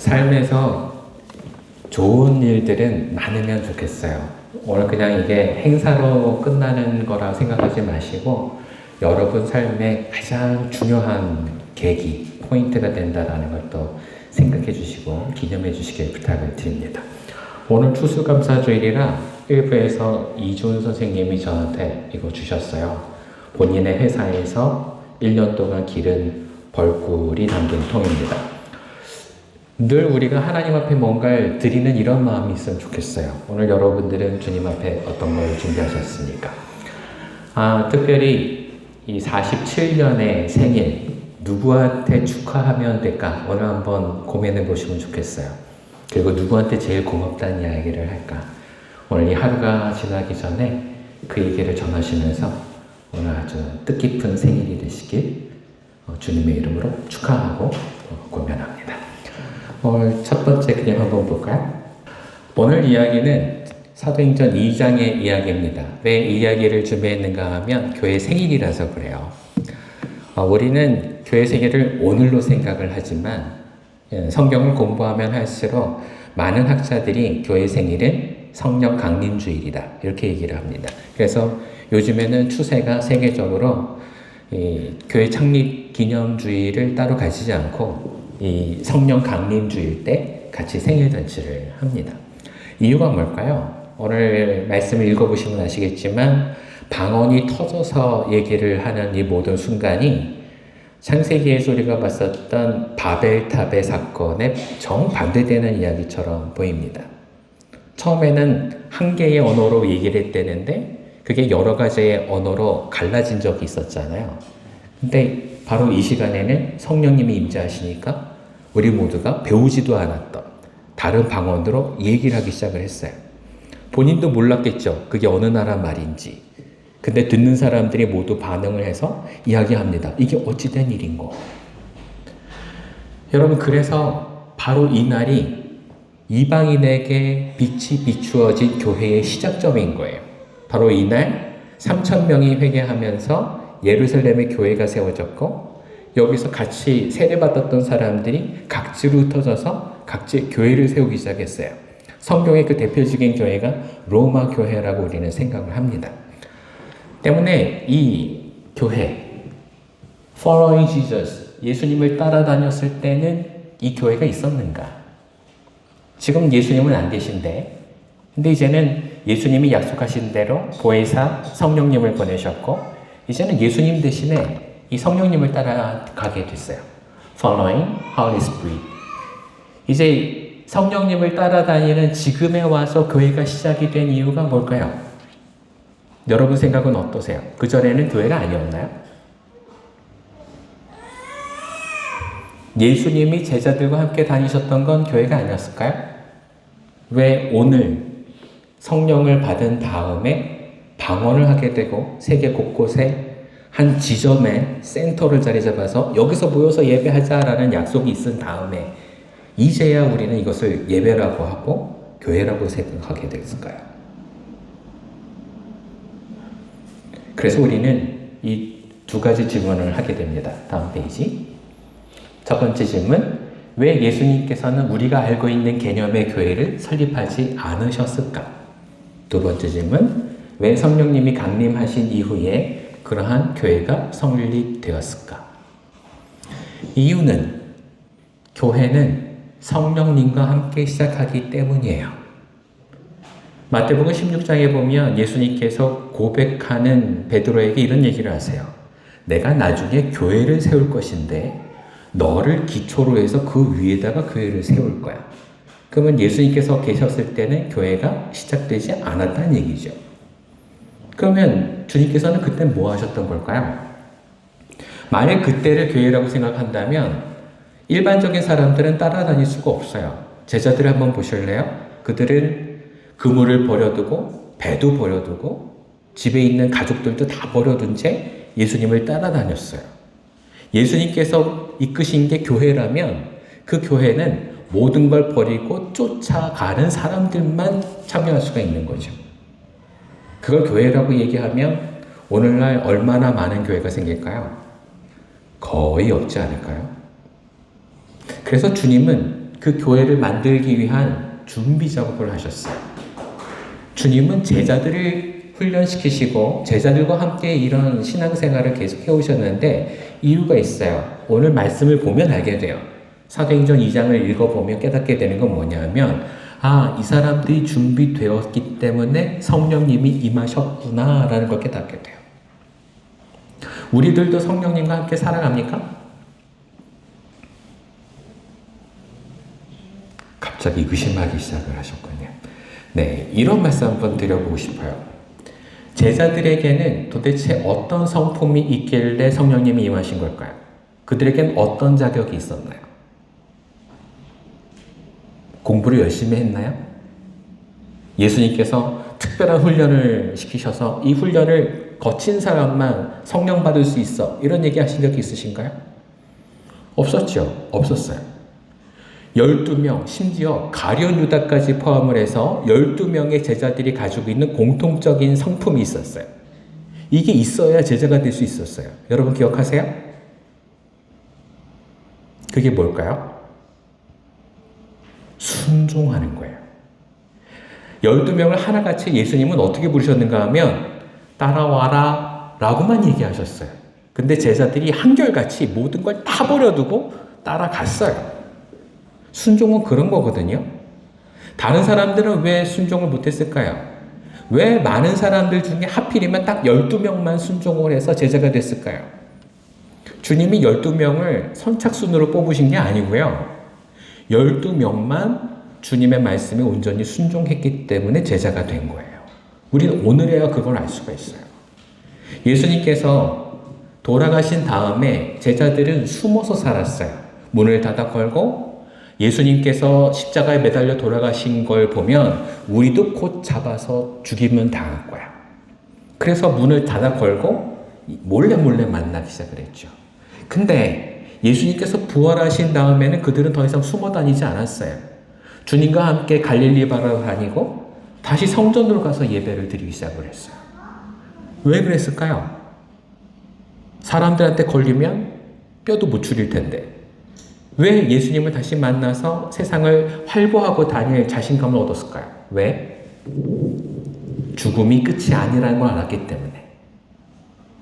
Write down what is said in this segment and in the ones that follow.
삶에서 좋은 일들은 많으면 좋겠어요. 오늘 그냥 이게 행사로 끝나는 거라 생각하지 마시고 여러분 삶의 가장 중요한 계기, 포인트가 된다라는 걸 또 생각해 주시고 기념해 주시길 부탁을 드립니다. 오늘 추수감사주일이라 1부에서 이준 선생님이 저한테 이거 주셨어요. 본인의 회사에서 1년 동안 기른 벌꿀이 담긴 통입니다. 늘 우리가 하나님 앞에 뭔가를 드리는 이런 마음이 있으면 좋겠어요. 오늘 여러분들은 주님 앞에 어떤 걸 준비하셨습니까? 특별히 이 47년의 생일 누구한테 축하하면 될까? 오늘 한번 고민해 보시면 좋겠어요. 그리고 누구한테 제일 고맙다는 이야기를 할까? 오늘 이 하루가 지나기 전에 그 얘기를 전하시면서 오늘 아주 뜻깊은 생일이 되시길 주님의 이름으로 축하하고 고면합니다. 오늘 첫 번째 그냥 한번 볼까요? 오늘 이야기는 사도행전 2장의 이야기입니다. 왜 이 이야기를 준비했는가 하면 교회 생일이라서 그래요. 우리는 교회 생일을 오늘로 생각을 하지만 성경을 공부하면 할수록 많은 학자들이 교회 생일은 성령 강림주일이다 이렇게 얘기를 합니다. 그래서 요즘에는 추세가 세계적으로 이 교회 창립 기념주일을 따로 가지지 않고 이 성령 강림주일 때 같이 생일 잔치를 합니다. 이유가 뭘까요? 오늘 말씀을 읽어보시면 아시겠지만 방언이 터져서 얘기를 하는 이 모든 순간이 창세기에서 우리가 봤었던 바벨탑의 사건에 정반대되는 이야기처럼 보입니다. 처음에는 한 개의 언어로 얘기를 했다는데 그게 여러 가지의 언어로 갈라진 적이 있었잖아요. 근데 바로 이 시간에는 성령님이 임재하시니까 우리 모두가 배우지도 않았던 다른 방언으로 얘기를 하기 시작을 했어요. 본인도 몰랐겠죠. 그게 어느 나라 말인지. 근데 듣는 사람들이 모두 반응을 해서 이야기합니다. 이게 어찌된 일인고. 여러분, 그래서 바로 이 날이 이방인에게 빛이 비추어진 교회의 시작점인 거예요. 바로 이날 3,000명이 회개하면서 예루살렘에 교회가 세워졌고 여기서 같이 세례받았던 사람들이 각지로 흩어져서 각지 교회를 세우기 시작했어요. 성경의 그 대표적인 교회가 로마 교회라고 우리는 생각을 합니다. 때문에 이 교회, Following Jesus, 예수님을 따라다녔을 때는 이 교회가 있었는가? 지금 예수님은 안 계신데, 근데 이제는 예수님이 약속하신 대로 보혜사 성령님을 보내셨고, 이제는 예수님 대신에 이 성령님을 따라가게 됐어요. Following Holy Spirit. 이제 성령님을 따라다니는 지금에 와서 교회가 시작이 된 이유가 뭘까요? 여러분 생각은 어떠세요? 그전에는 교회가 아니었나요? 예수님이 제자들과 함께 다니셨던 건 교회가 아니었을까요? 왜 오늘 성령을 받은 다음에 방언을 하게 되고 세계 곳곳에 한 지점에 센터를 자리 잡아서 여기서 모여서 예배하자라는 약속이 있은 다음에 이제야 우리는 이것을 예배라고 하고 교회라고 생각하게 됐을까요? 그래서 우리는 이 두 가지 질문을 하게 됩니다. 다음 페이지. 첫 번째 질문, 왜 예수님께서는 우리가 알고 있는 개념의 교회를 설립하지 않으셨을까? 두 번째 질문, 왜 성령님이 강림하신 이후에 그러한 교회가 설립되었을까? 이유는 교회는 성령님과 함께 시작하기 때문이에요. 마태복음 16장에 보면 예수님께서 고백하는 베드로에게 이런 얘기를 하세요. 내가 나중에 교회를 세울 것인데 너를 기초로 해서 그 위에다가 교회를 세울 거야. 그러면 예수님께서 계셨을 때는 교회가 시작되지 않았다는 얘기죠. 그러면 주님께서는 그때 뭐 하셨던 걸까요? 만약 그때를 교회라고 생각한다면 일반적인 사람들은 따라다닐 수가 없어요. 제자들을 한번 보실래요? 그들은 그물을 버려두고 배도 버려두고 집에 있는 가족들도 다 버려둔 채 예수님을 따라다녔어요. 예수님께서 이끄신 게 교회라면 그 교회는 모든 걸 버리고 쫓아가는 사람들만 참여할 수가 있는 거죠. 그걸 교회라고 얘기하면 오늘날 얼마나 많은 교회가 생길까요? 거의 없지 않을까요? 그래서 주님은 그 교회를 만들기 위한 준비 작업을 하셨어요. 주님은 제자들을 훈련시키시고 제자들과 함께 이런 신앙생활을 계속 해오셨는데 이유가 있어요. 오늘 말씀을 보면 알게 돼요. 사도행전 2장을 읽어보면 깨닫게 되는 건 뭐냐면 이 사람들이 준비되었기 때문에 성령님이 임하셨구나 라는 걸 깨닫게 돼요. 우리들도 성령님과 함께 살아갑니까? 갑자기 의심하기 시작을 하셨군요. 네, 이런 말씀 한번 드려보고 싶어요. 제자들에게는 도대체 어떤 성품이 있길래 성령님이 임하신 걸까요? 그들에게는 어떤 자격이 있었나요? 공부를 열심히 했나요? 예수님께서 특별한 훈련을 시키셔서 이 훈련을 거친 사람만 성령 받을 수 있어 이런 얘기 하신 적이 있으신가요? 없었죠. 없었어요. 12명, 심지어 가룟 유다까지 포함을 해서 12명의 제자들이 가지고 있는 공통적인 성품이 있었어요. 이게 있어야 제자가 될 수 있었어요. 여러분 기억하세요? 그게 뭘까요? 순종하는 거예요. 12명을 하나같이 예수님은 어떻게 부르셨는가 하면 따라와라 라고만 얘기하셨어요. 근데 제자들이 한결같이 모든 걸 다 버려두고 따라갔어요. 순종은 그런 거거든요. 다른 사람들은 왜 순종을 못했을까요? 왜 많은 사람들 중에 하필이면 딱 12명만 순종을 해서 제자가 됐을까요? 주님이 12명을 선착순으로 뽑으신 게 아니고요. 12명만 주님의 말씀에 온전히 순종했기 때문에 제자가 된 거예요. 우리는 오늘에야 그걸 알 수가 있어요. 예수님께서 돌아가신 다음에 제자들은 숨어서 살았어요. 문을 닫아 걸고 예수님께서 십자가에 매달려 돌아가신 걸 보면 우리도 곧 잡아서 죽이면 당할 거야. 그래서 문을 닫아 걸고 몰래 만나기 시작을 했죠. 근데 예수님께서 부활하신 다음에는 그들은 더 이상 숨어 다니지 않았어요. 주님과 함께 갈릴리 바로 다니고 다시 성전으로 가서 예배를 드리기 시작을 했어요. 왜 그랬을까요? 사람들한테 걸리면 뼈도 못 추릴 텐데 왜 예수님을 다시 만나서 세상을 활보하고 다닐 자신감을 얻었을까요? 왜? 죽음이 끝이 아니라는 걸 알았기 때문에.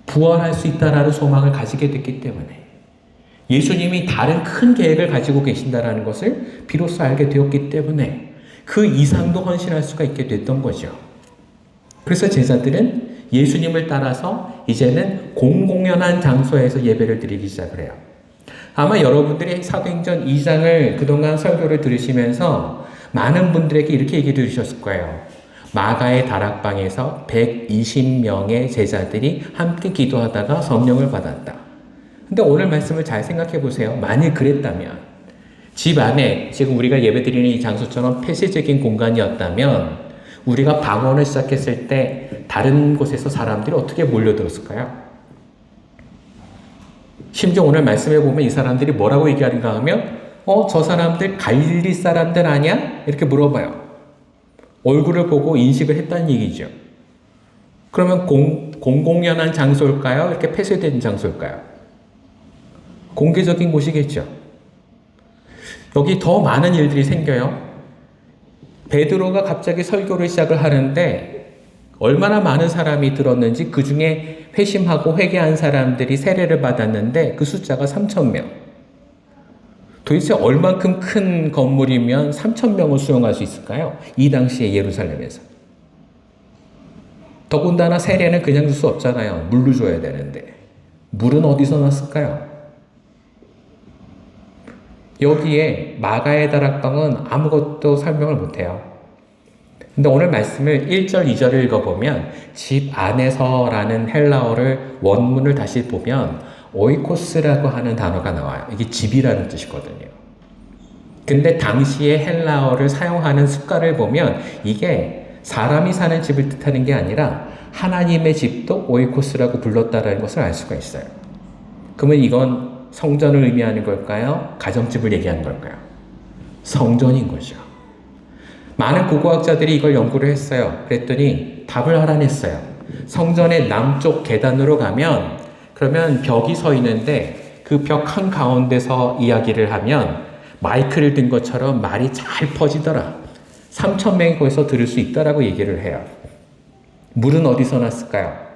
부활할 수 있다라는 소망을 가지게 됐기 때문에. 예수님이 다른 큰 계획을 가지고 계신다라는 것을 비로소 알게 되었기 때문에 그 이상도 헌신할 수가 있게 됐던 거죠. 그래서 제자들은 예수님을 따라서 이제는 공공연한 장소에서 예배를 드리기 시작을 해요. 아마 여러분들이 사도행전 2장을 그동안 설교를 들으시면서 많은 분들에게 이렇게 얘기 들으셨을 거예요. 마가의 다락방에서 120명의 제자들이 함께 기도하다가 성령을 받았다. 근데 오늘 말씀을 잘 생각해 보세요. 만일 그랬다면 집 안에 지금 우리가 예배드리는 이 장소처럼 폐쇄적인 공간이었다면 우리가 방언을 시작했을 때 다른 곳에서 사람들이 어떻게 몰려들었을까요? 심지어 오늘 말씀해 보면 이 사람들이 뭐라고 얘기하는가 하면 저 사람들 갈릴리 사람들 아니야? 이렇게 물어봐요. 얼굴을 보고 인식을 했다는 얘기죠. 그러면 공공연한 장소일까요? 이렇게 폐쇄된 장소일까요? 공개적인 곳이겠죠. 여기 더 많은 일들이 생겨요. 베드로가 갑자기 설교를 시작을 하는데 얼마나 많은 사람이 들었는지 그 중에 회심하고 회개한 사람들이 세례를 받았는데 그 숫자가 3,000명. 도대체 얼만큼 큰 건물이면 3,000명을 수용할 수 있을까요? 이 당시에 예루살렘에서. 더군다나 세례는 그냥 줄 수 없잖아요. 물로 줘야 되는데. 물은 어디서 났을까요? 여기에 마가의 다락방은 아무것도 설명을 못해요. 근데 오늘 말씀을 1절, 2절을 읽어보면 집 안에서라는 헬라어를 원문을 다시 보면 오이코스라고 하는 단어가 나와요. 이게 집이라는 뜻이거든요. 근데 당시에 헬라어를 사용하는 습관을 보면 이게 사람이 사는 집을 뜻하는 게 아니라 하나님의 집도 오이코스라고 불렀다는 것을 알 수가 있어요. 그러면 이건 성전을 의미하는 걸까요? 가정집을 얘기하는 걸까요? 성전인 거죠. 많은 고고학자들이 이걸 연구를 했어요. 그랬더니 답을 알아냈어요. 성전의 남쪽 계단으로 가면 그러면 벽이 서 있는데 그 벽 한가운데서 이야기를 하면 마이크를 든 것처럼 말이 잘 퍼지더라. 3,000명이 거기서 들을 수 있다라고 얘기를 해요. 물은 어디서 났을까요?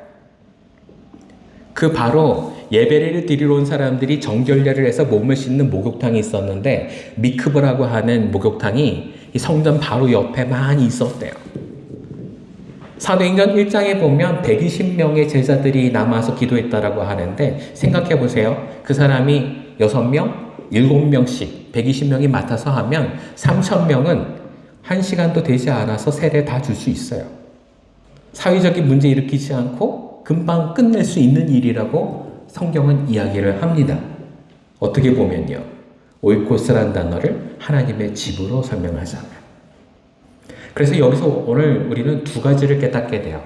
그 바로 예배를 드리러 온 사람들이 정결례를 해서 몸을 씻는 목욕탕이 있었는데 미크브라고 하는 목욕탕이 이 성전 바로 옆에 많이 있었대요. 사도행전 1장에 보면 120명의 제자들이 남아서 기도했다라고 하는데 생각해 보세요. 그 사람이 6명, 7명씩 120명이 맡아서 하면 3,000명은 1시간도 되지 않아서 세례 다 줄 수 있어요. 사회적인 문제 일으키지 않고 금방 끝낼 수 있는 일이라고 성경은 이야기를 합니다. 어떻게 보면요. 오이코스라는 단어를 하나님의 집으로 설명하잖아요. 그래서 여기서 오늘 우리는 두 가지를 깨닫게 돼요.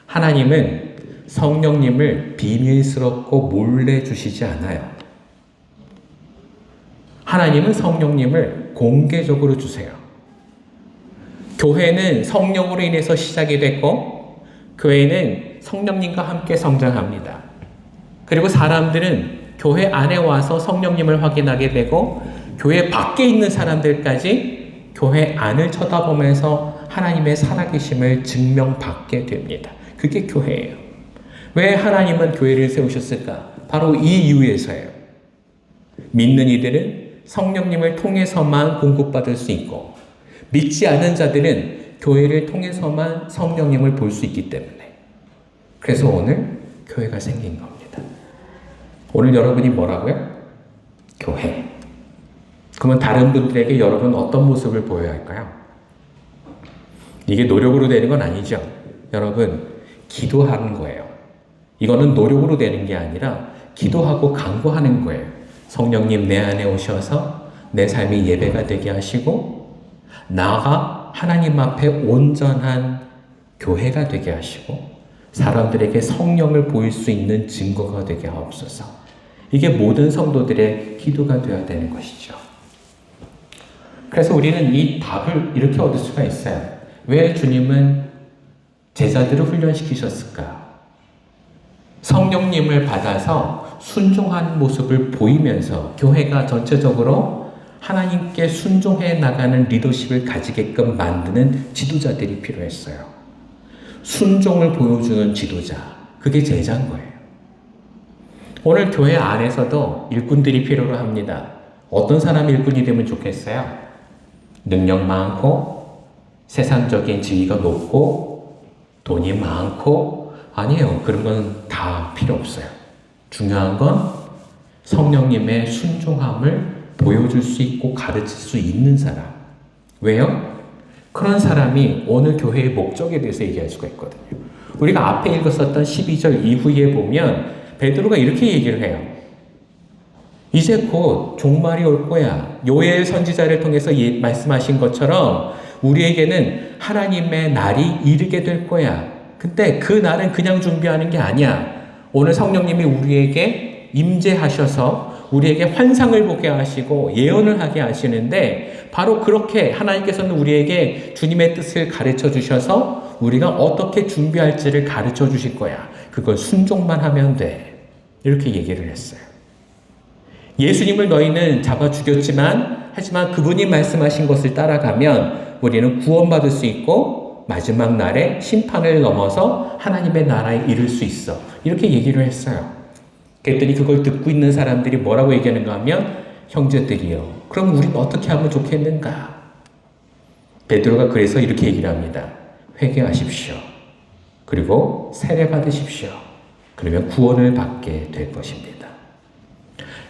하나님은 성령님을 비밀스럽고 몰래 주시지 않아요. 하나님은 성령님을 공개적으로 주세요. 교회는 성령으로 인해서 시작이 됐고 교회는 성령님과 함께 성장합니다. 그리고 사람들은 교회 안에 와서 성령님을 확인하게 되고 교회 밖에 있는 사람들까지 교회 안을 쳐다보면서 하나님의 살아계심을 증명받게 됩니다. 그게 교회예요. 왜 하나님은 교회를 세우셨을까? 바로 이 이유에서예요. 믿는 이들은 성령님을 통해서만 공급받을 수 있고 믿지 않은 자들은 교회를 통해서만 성령님을 볼 수 있기 때문에. 그래서 오늘 교회가 생긴 겁니다. 오늘 여러분이 뭐라고요? 교회. 그러면 다른 분들에게 여러분 어떤 모습을 보여야 할까요? 이게 노력으로 되는 건 아니죠. 여러분, 기도하는 거예요. 이거는 노력으로 되는 게 아니라 기도하고 간구하는 거예요. 성령님 내 안에 오셔서 내 삶이 예배가 되게 하시고 나가 하나님 앞에 온전한 교회가 되게 하시고 사람들에게 성령을 보일 수 있는 증거가 되게 하옵소서. 이게 모든 성도들의 기도가 되어야 되는 것이죠. 그래서 우리는 이 답을 이렇게 얻을 수가 있어요. 왜 주님은 제자들을 훈련시키셨을까? 성령님을 받아서 순종한 모습을 보이면서 교회가 전체적으로 하나님께 순종해 나가는 리더십을 가지게끔 만드는 지도자들이 필요했어요. 순종을 보여주는 지도자, 그게 제자인 거예요. 오늘 교회 안에서도 일꾼들이 필요로 합니다. 어떤 사람이 일꾼이 되면 좋겠어요? 능력 많고 세상적인 지위가 높고 돈이 많고 아니에요. 그런 건 다 필요 없어요. 중요한 건 성령님의 순종함을 보여줄 수 있고 가르칠 수 있는 사람. 왜요? 그런 사람이 오늘 교회의 목적에 대해서 얘기할 수가 있거든요. 우리가 앞에 읽었었던 12절 이후에 보면 베드로가 이렇게 얘기를 해요. 이제 곧 종말이 올 거야. 요엘 선지자를 통해서 말씀하신 것처럼 우리에게는 하나님의 날이 이르게 될 거야. 근데 그 날은 그냥 준비하는 게 아니야. 오늘 성령님이 우리에게 임재하셔서 우리에게 환상을 보게 하시고 예언을 하게 하시는데 바로 그렇게 하나님께서는 우리에게 주님의 뜻을 가르쳐 주셔서 우리가 어떻게 준비할지를 가르쳐 주실 거야. 그걸 순종만 하면 돼. 이렇게 얘기를 했어요. 예수님을 너희는 잡아 죽였지만 하지만 그분이 말씀하신 것을 따라가면 우리는 구원받을 수 있고 마지막 날에 심판을 넘어서 하나님의 나라에 이를 수 있어. 이렇게 얘기를 했어요. 그랬더니 그걸 듣고 있는 사람들이 뭐라고 얘기하는가 하면 형제들이요. 그럼 우린 어떻게 하면 좋겠는가? 베드로가 그래서 이렇게 얘기를 합니다. 회개하십시오. 그리고 세례 받으십시오. 그러면 구원을 받게 될 것입니다.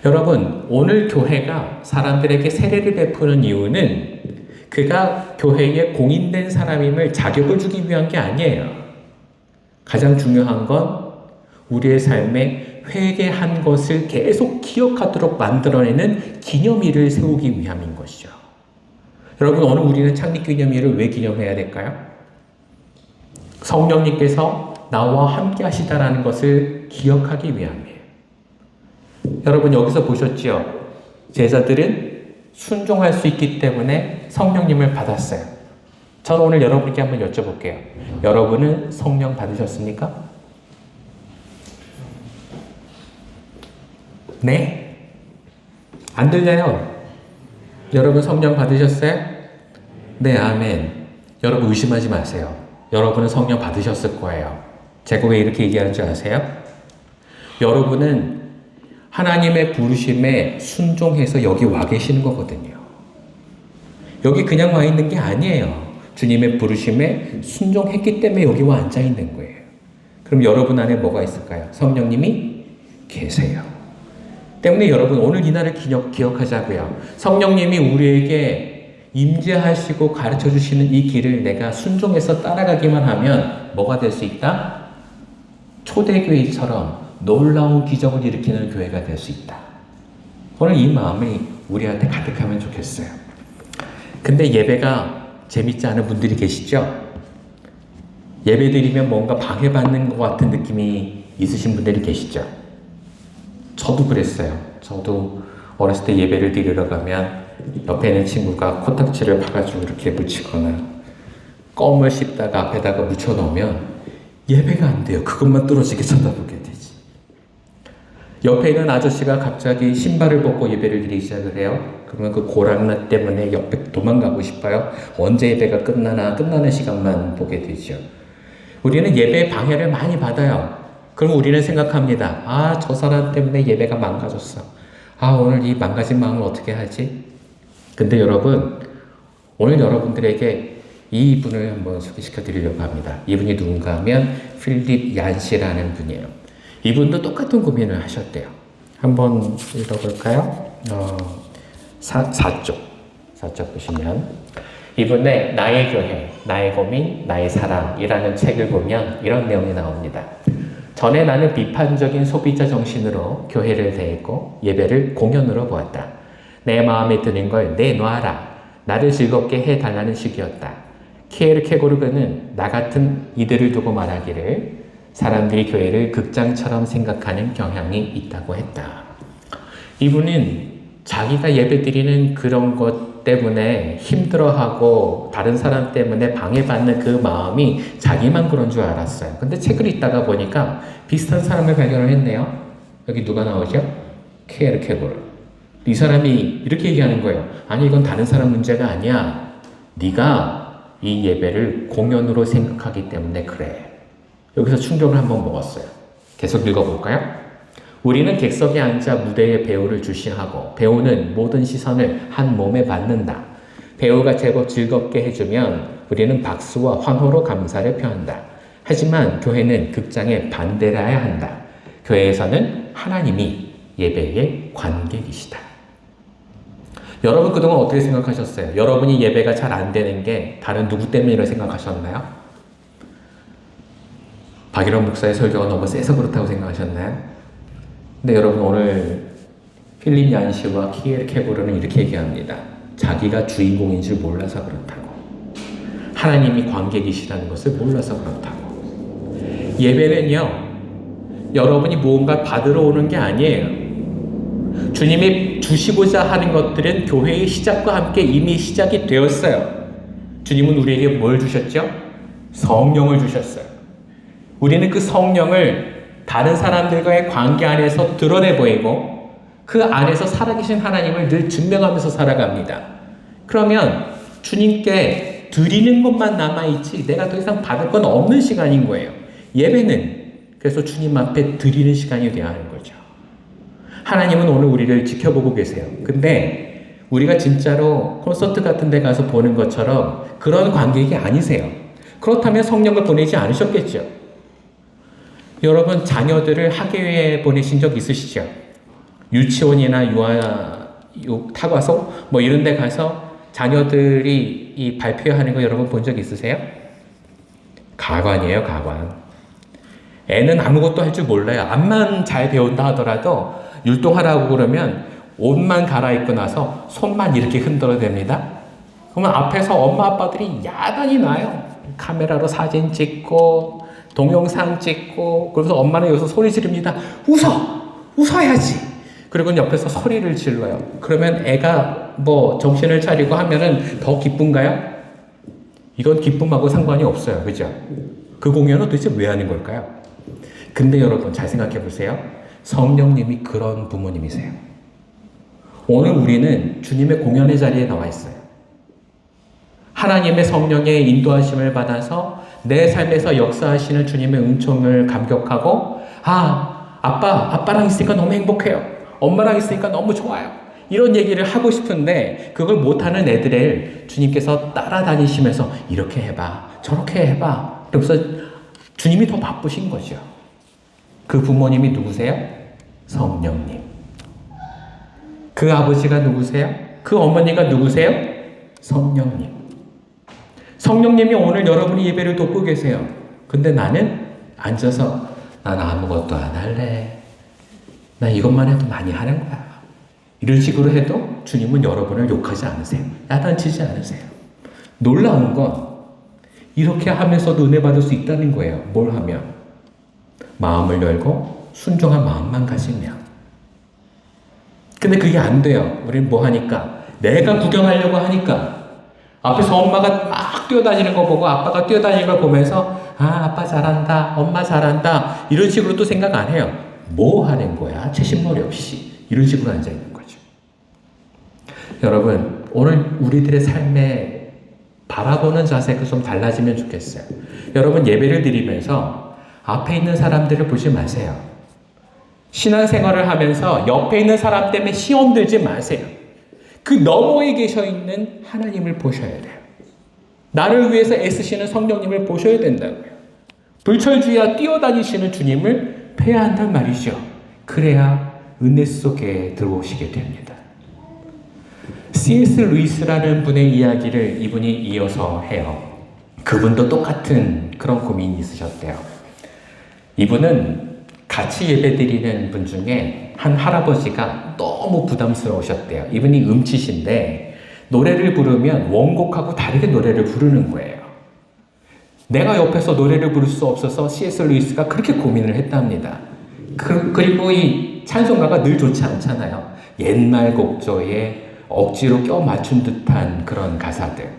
여러분, 오늘 교회가 사람들에게 세례를 베푸는 이유는 그가 교회에 공인된 사람임을 자격을 주기 위한 게 아니에요. 가장 중요한 건 우리의 삶에 회개한 것을 계속 기억하도록 만들어내는 기념일을 세우기 위함인 것이죠. 여러분, 오늘 우리는 창립기념일을 왜 기념해야 될까요? 성령님께서 나와 함께 하시다라는 것을 기억하기 위함이에요. 여러분, 여기서 보셨지요? 제자들은 순종할 수 있기 때문에 성령님을 받았어요. 저는 오늘 여러분께 한번 여쭤볼게요. 여러분은 성령 받으셨습니까? 네? 안 들려요. 여러분 성령 받으셨어요? 네, 아멘. 여러분 의심하지 마세요. 여러분은 성령 받으셨을 거예요. 제가 왜 이렇게 얘기하는 줄 아세요? 여러분은 하나님의 부르심에 순종해서 여기 와 계시는 거거든요. 여기 그냥 와 있는 게 아니에요. 주님의 부르심에 순종했기 때문에 여기 와 앉아 있는 거예요. 그럼 여러분 안에 뭐가 있을까요? 성령님이 계세요. 때문에 여러분 오늘 이날을 기억하자고요. 성령님이 우리에게 임재하시고 가르쳐 주시는 이 길을 내가 순종해서 따라가기만 하면 뭐가 될 수 있다? 초대교회처럼 놀라운 기적을 일으키는 교회가 될 수 있다. 오늘 이 마음이 우리한테 가득하면 좋겠어요. 근데 예배가 재밌지 않은 분들이 계시죠? 예배 드리면 뭔가 방해받는 것 같은 느낌이 있으신 분들이 계시죠? 저도 그랬어요. 저도 어렸을 때 예배를 드리러 가면 옆에 있는 친구가 코딱지를 파가지고 이렇게 붙이거나 껌을 씹다가 앞에다가 묻혀놓으면 예배가 안 돼요. 그것만 뚫어지게 쳐다보게 되지. 옆에 있는 아저씨가 갑자기 신발을 벗고 예배를 드리기 시작을 해요. 그러면 그 고랑나 때문에 옆에 도망가고 싶어요. 언제 예배가 끝나나 끝나는 시간만 보게 되죠. 우리는 예배 방해를 많이 받아요. 그럼 우리는 생각합니다. 아, 저 사람 때문에 예배가 망가졌어. 아, 오늘 이 망가진 마음을 어떻게 하지? 근데 여러분, 오늘 여러분들에게 이분을 한번 소개시켜 드리려고 합니다. 이분이 누군가 하면 필립 얀시라는 분이에요. 이분도 똑같은 고민을 하셨대요. 한번 읽어볼까요? 4쪽 보시면 이분의 나의 교회, 나의 고민, 나의 사랑이라는 책을 보면 이런 내용이 나옵니다. 전에 나는 비판적인 소비자 정신으로 교회를 대했고 예배를 공연으로 보았다. 내 마음에 드는 걸 내놔라. 나를 즐겁게 해달라는 식이었다. 키에르케고르그는 나 같은 이들을 두고 말하기를 사람들이 교회를 극장처럼 생각하는 경향이 있다고 했다. 이분은 자기가 예배드리는 그런 것 때문에 힘들어하고 다른 사람 때문에 방해받는 그 마음이 자기만 그런 줄 알았어요. 근데 책을 읽다가 보니까 비슷한 사람을 발견을 했네요. 여기 누가 나오죠? 키에르케고르. 이 사람이 이렇게 얘기하는 거예요. 아니 이건 다른 사람 문제가 아니야. 네가 이 예배를 공연으로 생각하기 때문에 그래. 여기서 충격을 한번 먹었어요. 계속 읽어볼까요? 우리는 객석에 앉아 무대의 배우를 주시하고 배우는 모든 시선을 한 몸에 받는다. 배우가 제법 즐겁게 해주면 우리는 박수와 환호로 감사를 표한다. 하지만 교회는 극장에 반대라야 한다. 교회에서는 하나님이 예배의 관객이시다. 여러분 그동안 어떻게 생각하셨어요? 여러분이 예배가 잘 안 되는 게 다른 누구 때문이라고 생각하셨나요? 박일원 목사의 설교가 너무 세서 그렇다고 생각하셨나요? 근데 여러분 오늘 필립 얀시와 키에르케고르는 이렇게 얘기합니다. 자기가 주인공인 줄 몰라서 그렇다고. 하나님이 관객이시라는 것을 몰라서 그렇다고. 예배는요, 여러분이 무언가 받으러 오는 게 아니에요. 주님이 주시고자 하는 것들은 교회의 시작과 함께 이미 시작이 되었어요. 주님은 우리에게 뭘 주셨죠? 성령을 주셨어요. 우리는 그 성령을 다른 사람들과의 관계 안에서 드러내 보이고 그 안에서 살아계신 하나님을 늘 증명하면서 살아갑니다. 그러면 주님께 드리는 것만 남아있지 내가 더 이상 받을 건 없는 시간인 거예요. 예배는 그래서 주님 앞에 드리는 시간이 되어야 하는 거죠. 하나님은 오늘 우리를 지켜보고 계세요. 근데 우리가 진짜로 콘서트 같은 데 가서 보는 것처럼 그런 관객이 아니세요. 그렇다면 성령을 보내지 않으셨겠죠. 여러분 자녀들을 학예회에 보내신 적 있으시죠? 유치원이나 타과소 뭐 이런 데 가서 자녀들이 이 발표하는 거 여러분 본 적 있으세요? 가관이에요, 가관. 애는 아무것도 할 줄 몰라요. 암만 잘 배운다 하더라도 율동하라고 그러면 옷만 갈아입고 나서 손만 이렇게 흔들어댑니다. 그러면 앞에서 엄마 아빠들이 야단이 나요. 카메라로 사진 찍고 동영상 찍고 그래서 엄마는 여기서 소리 지릅니다. 웃어야지. 그리고 옆에서 소리를 질러요. 그러면 애가 뭐 정신을 차리고 하면은 더 기쁜가요? 이건 기쁨하고 상관이 없어요. 그죠? 그 공연은 도대체 왜 하는 걸까요? 근데 여러분 잘 생각해 보세요. 성령님이 그런 부모님이세요. 오늘 우리는 주님의 공연의 자리에 나와 있어요. 하나님의 성령의 인도하심을 받아서 내 삶에서 역사하시는 주님의 은총을 감격하고, 아빠랑 있으니까 너무 행복해요. 엄마랑 있으니까 너무 좋아요. 이런 얘기를 하고 싶은데 그걸 못하는 애들을 주님께서 따라다니시면서 이렇게 해봐, 저렇게 해봐. 그러면서 주님이 더 바쁘신 거죠. 그 부모님이 누구세요? 성령님. 그 아버지가 누구세요? 그 어머니가 누구세요? 성령님. 성령님이 오늘 여러분의 예배를 돕고 계세요. 근데 나는 앉아서 난 아무것도 안 할래. 나 이것만 해도 많이 하는 거야. 이런 식으로 해도 주님은 여러분을 욕하지 않으세요. 야단치지 않으세요. 놀라운 건 이렇게 하면서도 은혜 받을 수 있다는 거예요. 뭘 하면? 마음을 열고 순종한 마음만 가지면. 근데 그게 안 돼요. 우리는 뭐 하니까? 내가 구경하려고 하니까. 앞에서 엄마가 막 뛰어다니는 거 보고 아빠가 뛰어다니는 걸 보면서 아빠 잘한다, 엄마 잘한다 이런 식으로 또 생각 안 해요. 뭐 하는 거야? 채신머리 없이. 이런 식으로 앉아있는 거죠. 여러분, 오늘 우리들의 삶에 바라보는 자세가 좀 달라지면 좋겠어요. 여러분, 예배를 드리면서 앞에 있는 사람들을 보지 마세요. 신앙생활을 하면서 옆에 있는 사람 때문에 시험 들지 마세요. 그 너머에 계셔 있는 하나님을 보셔야 돼요. 나를 위해서 애쓰시는 성령님을 보셔야 된다고요. 불철주야 뛰어다니시는 주님을 뵈야 한단 말이죠. 그래야 은혜 속에 들어오시게 됩니다. C.S. 루이스라는 분의 이야기를 이분이 이어서 해요. 그분도 똑같은 그런 고민이 있으셨대요. 이분은 같이 예배드리는 분 중에 한 할아버지가 너무 부담스러우셨대요. 이분이 음치신데 노래를 부르면 원곡하고 다르게 노래를 부르는 거예요. 내가 옆에서 노래를 부를 수 없어서 C.S. 루이스가 그렇게 고민을 했답니다. 그리고 이 찬송가가 늘 좋지 않잖아요. 옛날 곡조에 억지로 껴 맞춘 듯한 그런 가사들.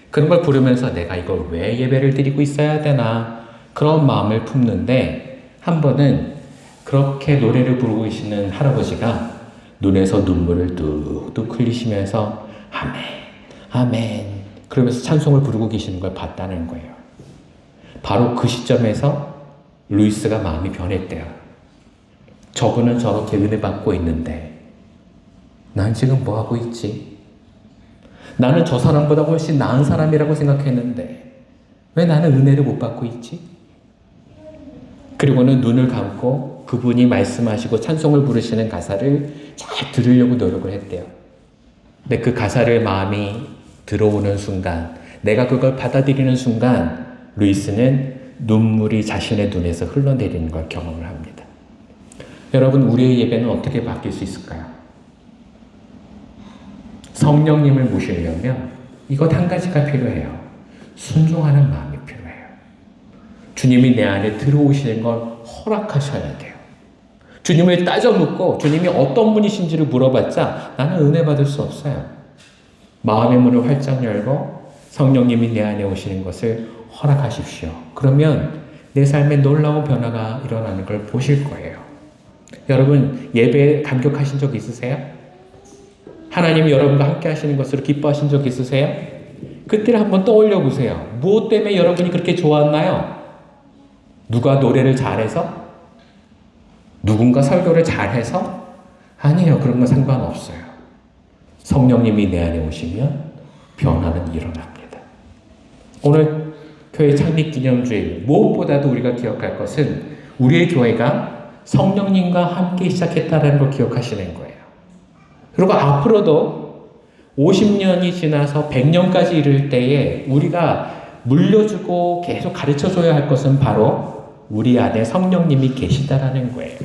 그런 걸 부르면서 내가 이걸 왜 예배를 드리고 있어야 되나 그런 마음을 품는데 한 번은 그렇게 노래를 부르고 계시는 할아버지가 눈에서 눈물을 뚝뚝 흘리시면서 아멘, 아멘 그러면서 찬송을 부르고 계시는 걸 봤다는 거예요. 바로 그 시점에서 루이스가 마음이 변했대요. 저분은 저렇게 은혜 받고 있는데 난 지금 뭐 하고 있지? 나는 저 사람보다 훨씬 나은 사람이라고 생각했는데 왜 나는 은혜를 못 받고 있지? 그리고는 눈을 감고 그분이 말씀하시고 찬송을 부르시는 가사를 잘 들으려고 노력을 했대요. 근데 그 가사를 마음이 들어오는 순간, 내가 그걸 받아들이는 순간 루이스는 눈물이 자신의 눈에서 흘러내리는 걸 경험을 합니다. 여러분, 우리의 예배는 어떻게 바뀔 수 있을까요? 성령님을 모시려면 이것 한 가지가 필요해요. 순종하는 마음이 필요해요. 주님이 내 안에 들어오시는 걸 허락하셔야 돼요. 주님을 따져 묻고 주님이 어떤 분이신지를 물어봤자 나는 은혜 받을 수 없어요. 마음의 문을 활짝 열고 성령님이 내 안에 오시는 것을 허락하십시오. 그러면 내 삶에 놀라운 변화가 일어나는 걸 보실 거예요. 여러분, 예배에 감격하신 적 있으세요? 하나님이 여러분과 함께 하시는 것으로 기뻐하신 적 있으세요? 그때를 한번 떠올려 보세요. 무엇 때문에 여러분이 그렇게 좋았나요? 누가 노래를 잘해서? 누군가 설교를 잘해서? 아니에요. 그런 건 상관없어요. 성령님이 내 안에 오시면 변화는 일어납니다. 오늘 교회 창립 기념주일 무엇보다도 우리가 기억할 것은 우리의 교회가 성령님과 함께 시작했다는 걸 기억하시는 거예요. 그리고 앞으로도 50년이 지나서 100년까지 이를 때에 우리가 물려주고 계속 가르쳐줘야 할 것은 바로 우리 안에 성령님이 계시다라는 거예요.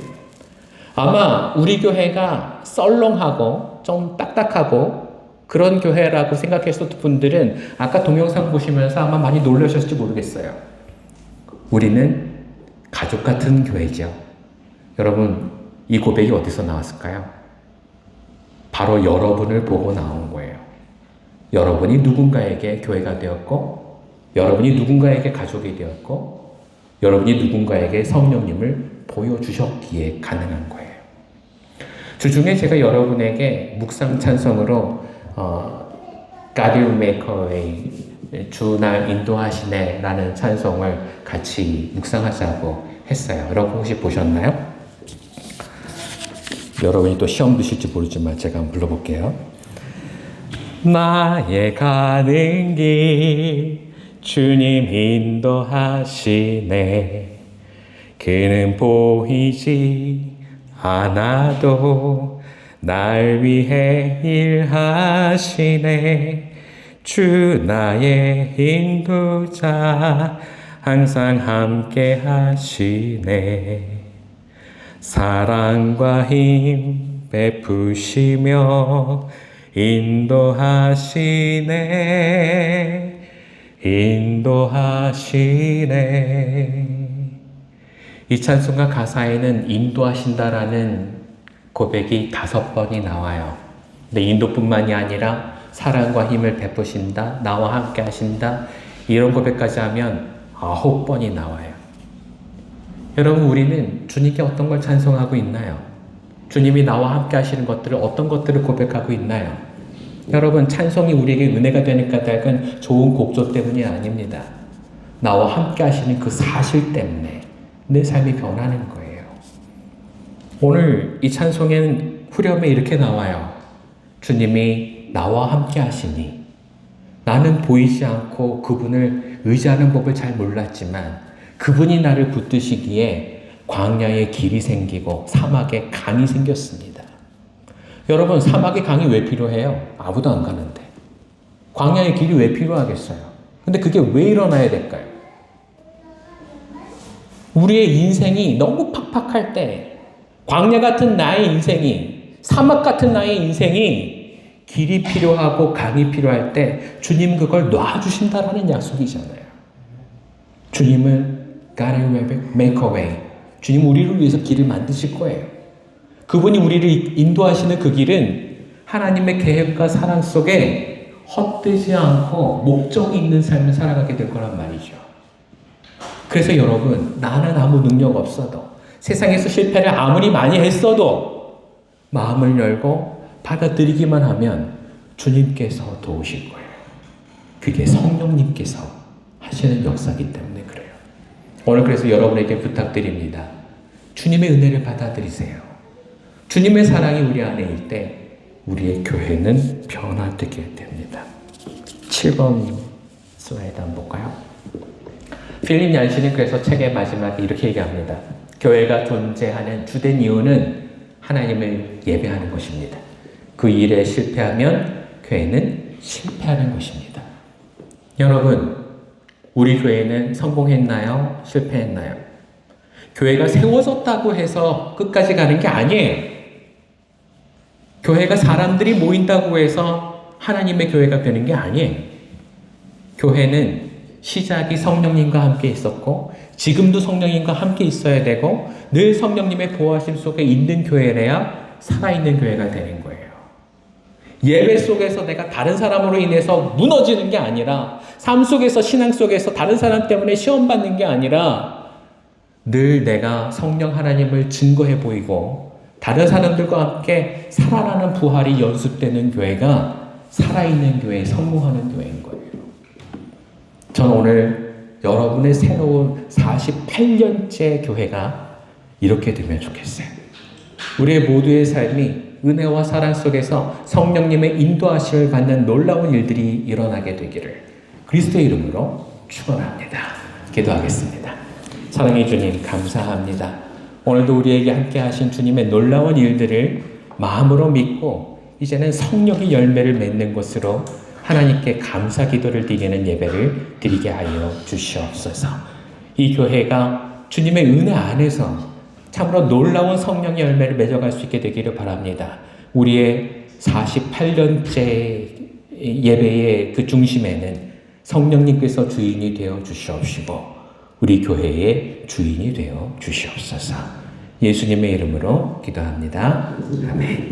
아마 우리 교회가 썰렁하고 좀 딱딱하고 그런 교회라고 생각했을 분들은 아까 동영상 보시면서 아마 많이 놀라셨을지 모르겠어요. 우리는 가족 같은 교회죠. 여러분, 이 고백이 어디서 나왔을까요? 바로 여러분을 보고 나온 거예요. 여러분이 누군가에게 교회가 되었고, 여러분이 누군가에게 가족이 되었고, 여러분이 누군가에게 성령님을 보여주셨기에 가능한 거예요. 주중에 제가 여러분에게 묵상 찬송으로 God will make a way, 주 날 인도하시네 라는 찬송을 같이 묵상하자고 했어요. 여러분 혹시 보셨나요? 여러분이 또 시험 드실지 모르지만 제가 한번 불러볼게요. 나의 가는 길 주님 인도하시네. 그는 보이지 않아도 날 위해 일하시네. 주 나의 인도자 항상 함께 하시네. 사랑과 힘 베푸시며 인도하시네. 이 찬송가 가사에는 인도하신다라는 고백이 5번이 나와요. 근데 인도뿐만이 아니라 사랑과 힘을 베푸신다, 나와 함께 하신다, 이런 고백까지 하면 9번이 나와요. 여러분, 우리는 주님께 어떤 걸 찬송하고 있나요? 주님이 나와 함께 하시는 것들을, 어떤 것들을 고백하고 있나요? 여러분, 찬송이 우리에게 은혜가 되는 까닭은 좋은 곡조 때문이 아닙니다. 나와 함께 하시는 그 사실 때문에 내 삶이 변하는 거예요. 오늘 이 찬송에는 후렴에 이렇게 나와요. 주님이 나와 함께 하시니. 나는 보이지 않고 그분을 의지하는 법을 잘 몰랐지만 그분이 나를 붙드시기에 광야에 길이 생기고 사막에 강이 생겼습니다. 여러분, 사막에 강이 왜 필요해요? 아무도 안 가는데. 광야에 길이 왜 필요하겠어요? 근데 그게 왜 일어나야 될까요? 우리의 인생이 너무 팍팍할 때, 광야 같은 나의 인생이, 사막 같은 나의 인생이 길이 필요하고 강이 필요할 때 주님 그걸 놔주신다라는 약속이잖아요. 주님은 God will make a way. 주님 우리를 위해서 길을 만드실 거예요. 그분이 우리를 인도하시는 그 길은 하나님의 계획과 사랑 속에 헛되지 않고 목적이 있는 삶을 살아가게 될 거란 말이죠. 그래서 여러분, 나는 아무 능력 없어도, 세상에서 실패를 아무리 많이 했어도 마음을 열고 받아들이기만 하면 주님께서 도우실 거예요. 그게 성령님께서 하시는 역사이기 때문에 그래요. 오늘 그래서 여러분에게 부탁드립니다. 주님의 은혜를 받아들이세요. 주님의 사랑이 우리 안에 있을 때 우리의 교회는 변화되게 됩니다. 7번 슬라이드 한번 볼까요? 필립 얀신이 그래서 책의 마지막에 이렇게 얘기합니다. 교회가 존재하는 주된 이유는 하나님을 예배하는 것입니다. 그 일에 실패하면 교회는 실패하는 것입니다. 여러분, 우리 교회는 성공했나요? 실패했나요? 교회가 세워졌다고 해서 끝까지 가는 게 아니에요. 교회가 사람들이 모인다고 해서 하나님의 교회가 되는 게 아니에요. 교회는 시작이 성령님과 함께 있었고 지금도 성령님과 함께 있어야 되고 늘 성령님의 보호하심 속에 있는 교회래야 살아있는 교회가 되는 거예요. 예배 속에서 내가 다른 사람으로 인해서 무너지는 게 아니라, 삶 속에서, 신앙 속에서 다른 사람 때문에 시험받는 게 아니라 늘 내가 성령 하나님을 증거해 보이고 다른 사람들과 함께 살아나는 부활이 연습되는 교회가 살아있는 교회, 성공하는 교회인 거예요. 저는 오늘 여러분의 새로운 48년째 교회가 이렇게 되면 좋겠어요. 우리의 모두의 삶이 은혜와 사랑 속에서 성령님의 인도하심을 받는 놀라운 일들이 일어나게 되기를 그리스도의 이름으로 축원합니다. 기도하겠습니다. 사랑의 주님, 감사합니다. 오늘도 우리에게 함께 하신 주님의 놀라운 일들을 마음으로 믿고 이제는 성령의 열매를 맺는 것으로 하나님께 감사 기도를 드리는 예배를 드리게 하여 주시옵소서. 이 교회가 주님의 은혜 안에서 참으로 놀라운 성령의 열매를 맺어갈 수 있게 되기를 바랍니다. 우리의 48년째 예배의 그 중심에는 성령님께서 주인이 되어 주시옵시고 우리 교회의 주인이 되어 주시옵소서. 예수님의 이름으로 기도합니다. 아멘.